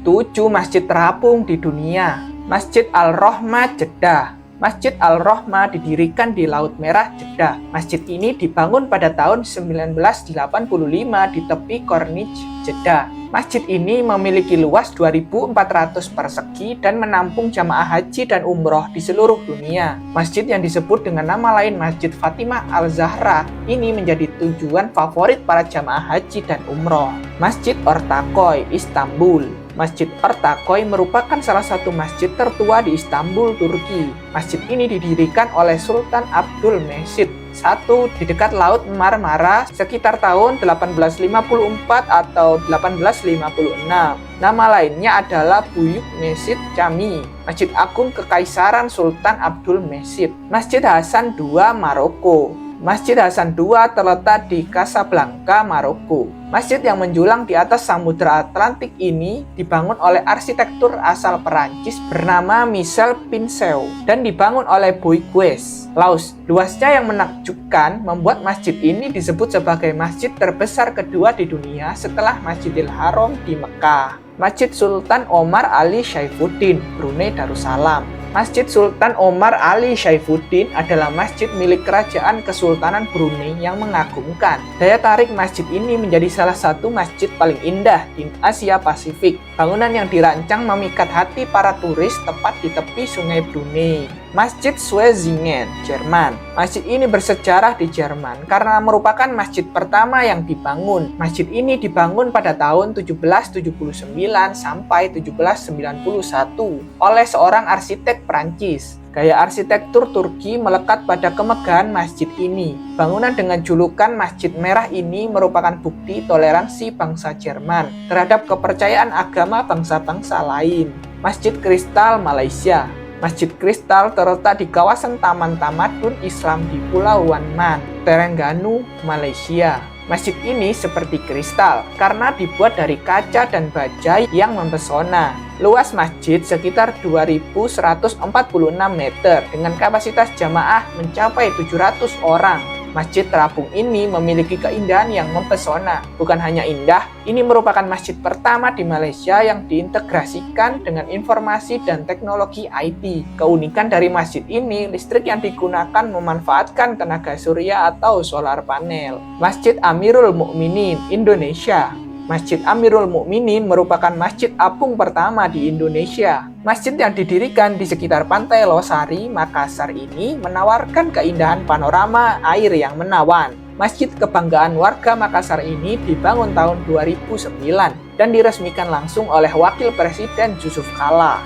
7 masjid terapung di dunia. Masjid Al-Rohmah, Jeddah. Masjid Al-Rohmah didirikan di Laut Merah, Jeddah. Masjid ini dibangun pada tahun 1985 di tepi Corniche, Jeddah. Masjid ini memiliki luas 2.400 persegi dan menampung jamaah haji dan umroh di seluruh dunia. Masjid yang disebut dengan nama lain Masjid Fatimah Al-Zahra ini menjadi tujuan favorit para jamaah haji dan umroh. Masjid Ortaköy, Istanbul. Masjid Ortaköy merupakan salah satu masjid tertua di Istanbul, Turki. Masjid ini didirikan oleh Sultan Abdülmecid I di dekat Laut Marmara sekitar tahun 1854 atau 1856. Nama lainnya adalah Büyükmescid Cami, Masjid Agung Kekaisaran Sultan Abdülmecid. Masjid Hasan II, Maroko. Masjid Hasan II terletak di Casablanca, Maroko. Masjid yang menjulang di atas Samudra Atlantik ini dibangun oleh arsitektur asal Perancis bernama Michel Pinceu dan dibangun oleh Bouygues. Luasnya yang menakjubkan membuat masjid ini disebut sebagai masjid terbesar kedua di dunia setelah Masjidil Haram di Mekah. Masjid Sultan Omar Ali Saifuddin, Brunei Darussalam. Masjid Sultan Omar Ali Saifuddin adalah masjid milik Kerajaan Kesultanan Brunei yang mengagumkan. Daya tarik masjid ini menjadi salah satu masjid paling indah di Asia Pasifik. Bangunan yang dirancang memikat hati para turis tepat di tepi Sungai Brunei. Masjid Schwezingen, Jerman. Masjid ini bersejarah di Jerman karena merupakan masjid pertama yang dibangun. Masjid ini dibangun pada tahun 1779 sampai 1791 oleh seorang arsitek Prancis. Gaya arsitektur Turki melekat pada kemegahan masjid ini. Bangunan dengan julukan Masjid Merah ini merupakan bukti toleransi bangsa Jerman terhadap kepercayaan agama bangsa-bangsa lain. Masjid Kristal, Malaysia. Masjid Kristal terletak di kawasan Taman Tamadun Islam di Pulau Wan Man, Terengganu, Malaysia. Masjid ini seperti kristal karena dibuat dari kaca dan baja yang mempesona. Luas masjid sekitar 2.146 meter dengan kapasitas jamaah mencapai 700 orang. Masjid terapung ini memiliki keindahan yang mempesona. Bukan hanya indah, ini merupakan masjid pertama di Malaysia yang diintegrasikan dengan informasi dan teknologi IT. Keunikan dari masjid ini, listrik yang digunakan memanfaatkan tenaga surya atau solar panel. Masjid Amirul Mukminin, Indonesia. Masjid Amirul Mukminin merupakan masjid apung pertama di Indonesia. Masjid yang didirikan di sekitar Pantai Losari, Makassar ini menawarkan keindahan panorama air yang menawan. Masjid kebanggaan warga Makassar ini dibangun tahun 2009 dan diresmikan langsung oleh Wakil Presiden Yusuf Kala.